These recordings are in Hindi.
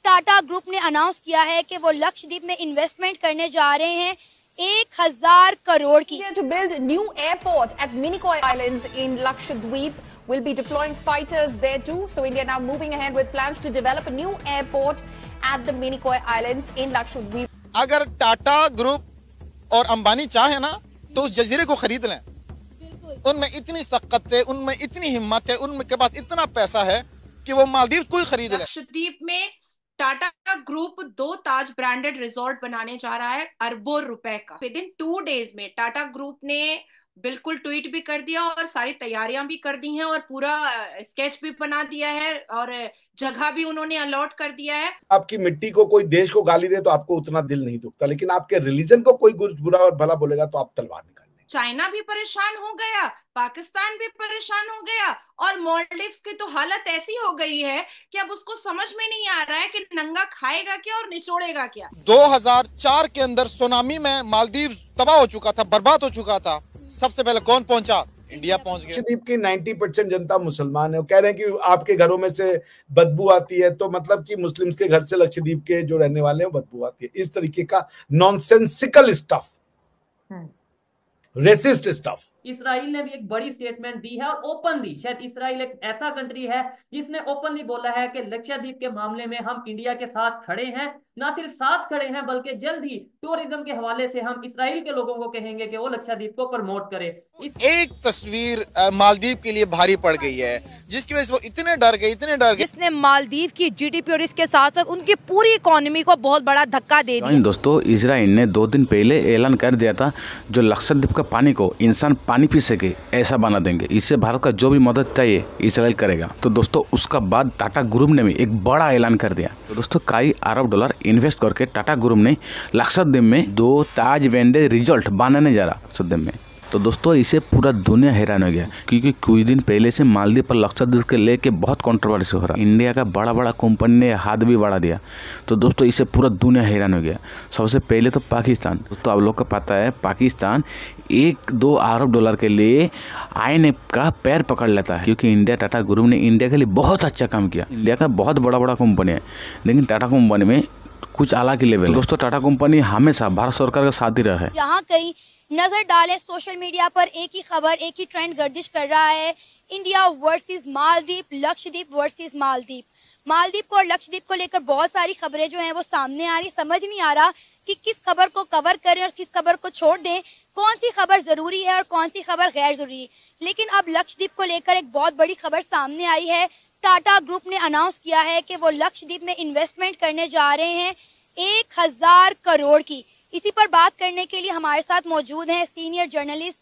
टाटा ग्रुप ने अनाउंस किया है कि वो लक्षद्वीप में इन्वेस्टमेंट करने जा रहे हैं 1000 करोड़ की। To build new airport at Minicoy Islands in Lakshadweep, will be deploying fighters there too. So India now moving ahead with plans to develop a new airport at the Minicoy Islands in Lakshadweep. अगर टाटा ग्रुप और अंबानी चाहे ना तो उस जजीरे को खरीद लें। उनमें इतनी सख्त है, उनमें इतनी हिम्मत है, उनके पास इतना पैसा है कि वो मालदीव को ही खरीद लें। लक्षद्वीप में टाटा ग्रुप 2 ताज ब्रांडेड रिजॉर्ट बनाने जा रहा है अरबों रुपए का। विद इन 2 डेज में टाटा ग्रुप ने बिल्कुल ट्वीट भी कर दिया और सारी तैयारियां भी कर दी हैं और पूरा स्केच भी बना दिया है और जगह भी उन्होंने अलॉट कर दिया है। आपकी मिट्टी को कोई देश को गाली दे तो आपको उतना दिल नहीं दुखता, लेकिन आपके रिलीजन को कोई बुरा और भला बोलेगा तो आप तलवार निकाल लें। चाइना भी परेशान हो गया, पाकिस्तान भी परेशान हो गया और मालदीव्स की तो हालत ऐसी हो गई है कि अब उसको समझ में नहीं आ रहा है कि नंगा खाएगा क्या और निचोड़ेगा क्या। 2004 के अंदर सुनामी में मालदीव तबाह हो चुका था, बर्बाद हो चुका था। सबसे पहले कौन पहुंचा? इंडिया पहुंच गया। लक्षद्वीप की 90% जनता मुसलमान है। वो कह रहे हैं कि आपके घरों में से बदबू आती है, तो मतलब कि मुस्लिम्स के घर से लक्षद्वीप के जो रहने वाले हैं बदबू आती है। इस तरीके का nonsensical stuff, racist stuff. Israel ने भी एक बड़ी स्टेटमेंट दी है और ओपनली, शायद इसराइल एक ऐसा कंट्री है जिसने ओपनली बोला है कि लक्षद्वीप के मामले में हम इंडिया के साथ खड़े हैं। ना सिर्फ साथ खड़े हैं बल्कि जल्द ही टूरिज्म के हवाले से हम इसराइल के लोगों को कहेंगे कि वो लक्षद्वीप को प्रमोट करें। एक तस्वीर मालदीव के लिए भारी पड़ गई है, जिसकी वजह से वो इतने डर गए जिसने मालदीव की जीडीपी और इसके साथ साथ उनकी पूरी इकोनॉमी को बहुत बड़ा धक्का दे दिया। दोस्तों, इजराइल ने 2 दिन पहले ऐलान कर दिया था जो लक्षद्वीप का पानी को इंसान पानी पी सके ऐसा बना देंगे। इससे भारत का जो भी मदद चाहिए इजराइल करेगा। तो दोस्तों, उसका बाद टाटा ग्रुप ने भी एक बड़ा ऐलान कर दिया। तो दोस्तों, कई अरब डॉलर इन्वेस्ट करके टाटा ग्रुप ने लक्षद्वीप में 2 ताज ब्रांडेड रिजॉर्ट बनाने जा रहा लक्षद्वीप में। तो दोस्तों, इसे पूरा दुनिया हैरान हो गया क्योंकि कुछ दिन पहले से मालदीव पर लक्षद्वीप के लेके बहुत कंट्रोवर्सी हो रहा। इंडिया का बड़ा बड़ा कंपनी ने हाथ भी बढ़ा दिया। तो दोस्तों, इसे पूरा दुनिया हैरान हो गया। सबसे पहले तो पाकिस्तान। दोस्तों, आप लोग को पता है पाकिस्तान 1-2 अरब डॉलर के लिए IMF का पैर पकड़ लेता है क्योंकि इंडिया टाटा ग्रुप ने इंडिया के लिए बहुत अच्छा काम किया। इंडिया का बहुत बड़ा बड़ा कंपनी है, लेकिन टाटा कंपनी में कुछ अलग ही लेवल। दोस्तों, टाटा कंपनी हमेशा भारत सरकार का साथ ही रहा है। जहाँ कहीं नजर डाले सोशल मीडिया पर एक ही खबर, एक ही ट्रेंड गर्दिश कर रहा है, India versus Maldives, Lakshadweep versus Maldives. Maldives को और लक्षद्वीप को लेकर बहुत सारी खबरें जो हैं वो सामने आ रही। समझ नहीं आ रहा कि किस खबर को कवर करें और किस खबर को छोड़ दें, कौन सी खबर जरूरी है और कौन सी खबर गैर जरूरी है। लेकिन अब लक्षद्वीप को लेकर एक बहुत बड़ी खबर सामने आई है। टाटा ग्रुप ने अनाउंस किया है कि वो लक्षद्वीप में इन्वेस्टमेंट करने जा रहे हैं 1000 करोड़ की। इसी पर बात करने के लिए हमारे साथ मौजूद हैं senior journalist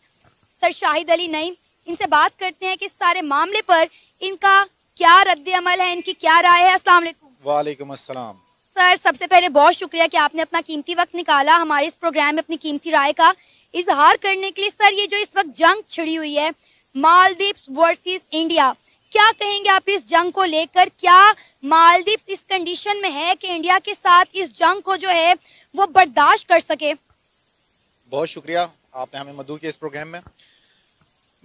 sir Shahid Ali Naeem. इनसे बात करते हैं कि सारे मामले पर इनका क्या रद्द अमल है, इनकी क्या राय है। अस्सलाम वालेकुम। वालेकुम अस्सलाम। सर, सबसे पहले बहुत शुक्रिया कि आपने अपना कीमती वक्त निकाला हमारे इस प्रोग्राम में अपनी कीमती राय का इजहार करने के लिए। सर, ये जो इस वक्त जंग छिड़ी हुई है मालदीव वर्सेस इंडिया, क्या कहेंगे आप इस जंग को लेकर? क्या मालदीव इस कंडीशन में है कि इंडिया के साथ इस जंग को जो है वो बर्दाश्त कर सके? बहुत शुक्रिया, आपने हमें मदऊ किया इस प्रोग्राम में।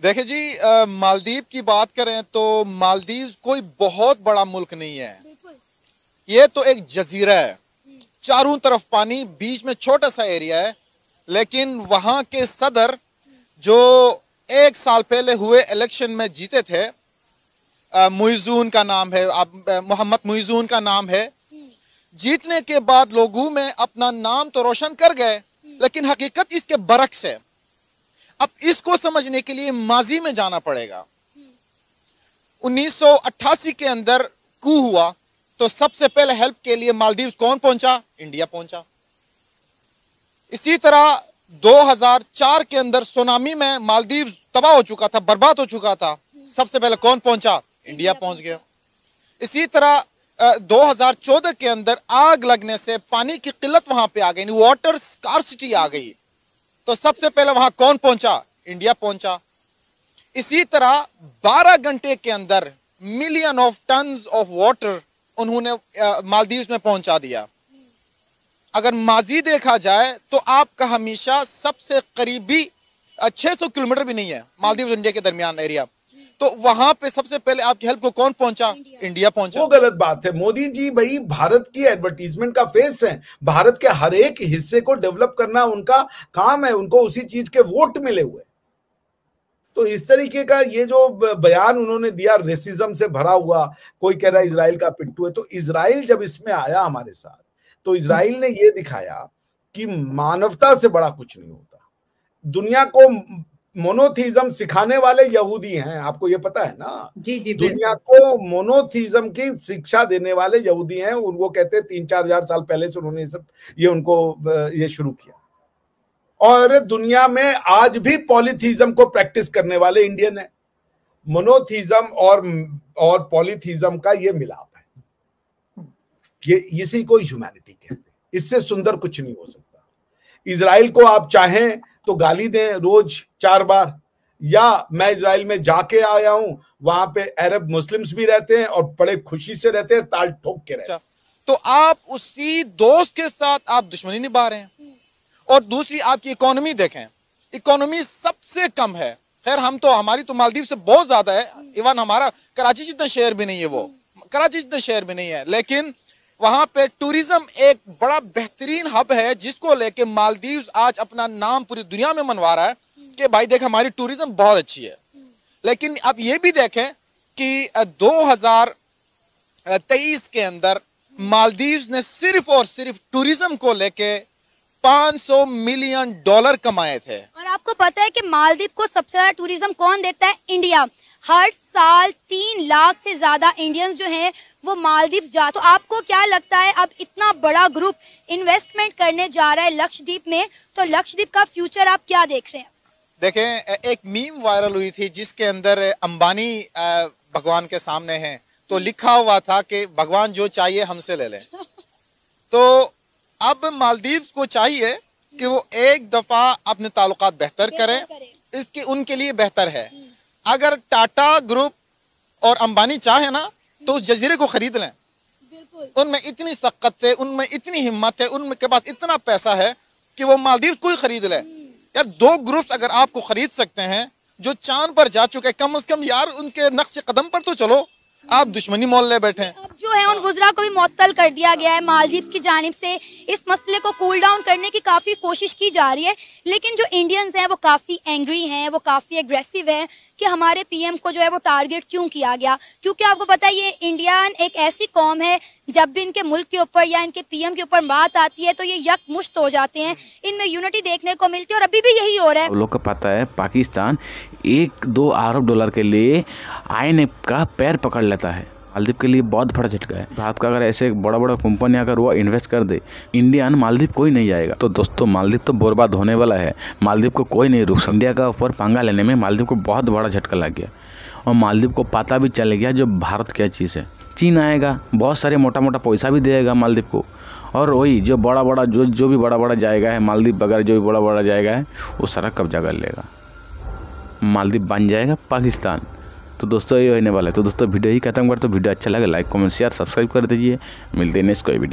देखिए जी, मालदीव की बात करें तो मालदीव कोई बहुत बड़ा मुल्क नहीं है। ये तो एक जजीरा है, चारों तरफ पानी, बीच में छोटा सा एरिया है। लेकिन वहाँ के सदर जो 1 साल पहले हुए इलेक्शन में जीते थे, मुइज़ून का नाम है, मोहम्मद मुइज़ून का नाम है। जीतने के बाद लोगों में अपना नाम तो रोशन कर गए, लेकिन हकीकत इसके बरक्स है। अब इसको समझने के लिए माजी में जाना पड़ेगा। 1988 के अंदर कू हुआ तो सबसे पहले हेल्प के लिए मालदीव कौन पहुंचा? इंडिया पहुंचा। इसी तरह 2004 के अंदर सुनामी में मालदीव तबाह हो चुका था, बर्बाद हो चुका था। सबसे पहले कौन पहुंचा? इंडिया पहुंच गया। इसी तरह 2014 के अंदर आग लगने से पानी की किल्लत वहां पे आ गई, वाटर स्कार्सिटी आ गई, तो सबसे पहले वहां कौन पहुंचा? इंडिया पहुंचा। इसी तरह 12 घंटे के अंदर million of tons of water उन्होंने मालदीव में पहुंचा दिया। अगर माजी देखा जाए तो आपका हमेशा सबसे करीबी 600 किलोमीटर भी नहीं है मालदीव इंडिया के दरमियान एरिया, तो वहां पे सबसे पहले आपकी हेल्प को कौन पहुंचा? इंडिया पहुंचा। वो गलत बात है। मोदी जी भाई भारत की एडवर्टीजमेंट का फेस है, भारत के हर एक हिस्से को डेवलप करना उनका काम है, उनको उसी चीज के वोट मिले हुए। तो इस तरीके का ये जो बयान उन्होंने दिया रेसिज्म से भरा हुआ, कोई कह रहा है इजराइल का पिट्ठू है, तो इजराइल जब इसमें आया हमारे साथ तो इजराइल ने ये दिखाया कि मानवता से बड़ा कुछ नहीं होता। दुनिया को मोनोथीज्म सिखाने वाले यहूदी हैं, आपको ये पता है ना? जी जी, दुनिया को मोनोथीज्म की शिक्षा देने वाले यहूदी हैं। उनको कहते हैं 3-4 हजार साल पहले से उन्होंने ये शुरू किया। और दुनिया में आज भी पॉलीथीज्म को प्रैक्टिस करने वाले इंडियन है। मोनोथीज्म और पॉलीथीज्म का ये मिलाप है, ये इसी को ह्यूमैनिटी कहते हैं। इससे सुंदर कुछ नहीं हो सकता। इजराइल को आप चाहें तो गाली दें रोज 4 बार, या मैं इजराइल में जाके आया हूं, वहां पे अरब मुस्लिम्स भी रहते हैं और बड़े खुशी से रहते हैं, ताल ठोक के रहते हैं। तो आप उसी दोस्त के साथ आप दुश्मनी निभा रहे हैं। और दूसरी आपकी इकोनॉमी देखें, इकोनॉमी सबसे कम है। खैर हमारी तो मालदीव से बहुत ज्यादा है, इवन हमारा कराची जितना शहर भी नहीं है, वो कराची जितना शहर भी नहीं है, लेकिन वहां पे टूरिज्म एक बड़ा बेहतरीन हब है जिसको लेके मालदीव आज अपना नाम पूरी दुनिया में मनवा रहा है कि भाई देख हमारी टूरिज्म बहुत अच्छी है। लेकिन आप ये भी देखें कि 2023 के अंदर मालदीव ने सिर्फ और सिर्फ टूरिज्म को लेके $500 मिलियन कमाए थे। और आपको पता है कि मालदीव को सबसे ज्यादा टूरिज्म कौन देता है? इंडिया। हर साल 3 लाख से ज्यादा इंडियंस जो हैं वो मालदीव जाते। तो आपको क्या लगता है अब इतना बड़ा ग्रुप इन्वेस्टमेंट करने जा रहा है लक्षद्वीप में, तो लक्षद्वीप का फ्यूचर आप क्या देख रहे हैं? देखें, एक मीम वायरल हुई थी जिसके अंदर अंबानी भगवान के सामने हैं, तो लिखा हुआ था कि भगवान जो चाहिए हमसे ले लें। तो अब मालदीव को चाहिए कि वो एक दफा अपने ताल्लुकात बेहतर करें, इसके उनके लिए बेहतर है। अगर टाटा ग्रुप और अंबानी चाहे ना तो उस जजीरे को खरीद लें। उनमें इतनी सख्त है, उनमें इतनी हिम्मत है, उनके पास इतना पैसा है कि वो मालदीव को ही खरीद ले। यार 2 ग्रुप्स अगर आपको खरीद सकते हैं जो चांद पर जा चुके हैं, कम से कम यार उनके नक्श कदम पर तो चलो, आप दुश्मनी मोल ले बैठे हैं। अब जो है उन वुज़रा को भी मुअत्तल कर दिया गया है मालदीव की जानिब से। इस मसले को कूल डाउन करने की काफ़ी कोशिश की जा रही है, लेकिन जो इंडियंस हैं वो काफ़ी एंग्री हैं, वो काफ़ी एग्रेसिव हैं कि हमारे पीएम को जो है वो टारगेट क्यों किया गया। क्योंकि आपको पता है ये इंडियन एक ऐसी कौम है, जब भी इनके मुल्क के ऊपर या इनके पीएम के ऊपर बात आती है तो ये यकमुश्त हो जाते हैं, इनमें यूनिटी देखने को मिलती है और अभी भी यही हो रहा है। लोग को पता है पाकिस्तान $1-2 अरब के लिए IMF का पैर पकड़ लेता है। मालदीव के लिए बहुत बड़ा झटका है। भारत का अगर ऐसे बड़ा बड़ा कंपनी अगर वो इन्वेस्ट कर दे, इंडियन मालदीव कोई नहीं जाएगा। तो दोस्तों मालदीव तो बर्बाद होने वाला है, मालदीव को कोई नहीं रोक सकता। इंडिया का ऊपर पंगा लेने में मालदीव को बहुत बड़ा झटका लग गया और मालदीव को पता भी चल गया जो भारत क्या चीज़ है। चीन आएगा, बहुत सारे मोटा मोटा पैसा भी देगा मालदीव को, और वही जो बड़ा बड़ा जो भी बड़ा बड़ा जाएगा है मालदीव वगैरह जो भी बड़ा बड़ा जाएगा है वो सारा कब्जा कर लेगा। मालदीव बन जाएगा पाकिस्तान। तो दोस्तों ये होने वाला है। तो दोस्तों वीडियो ही खत्म कर, तो वीडियो अच्छा लगे लाइक कमेंट शेयर सब्सक्राइब कर दीजिए। मिलते हैं नेक्स्ट कोई वीडियो।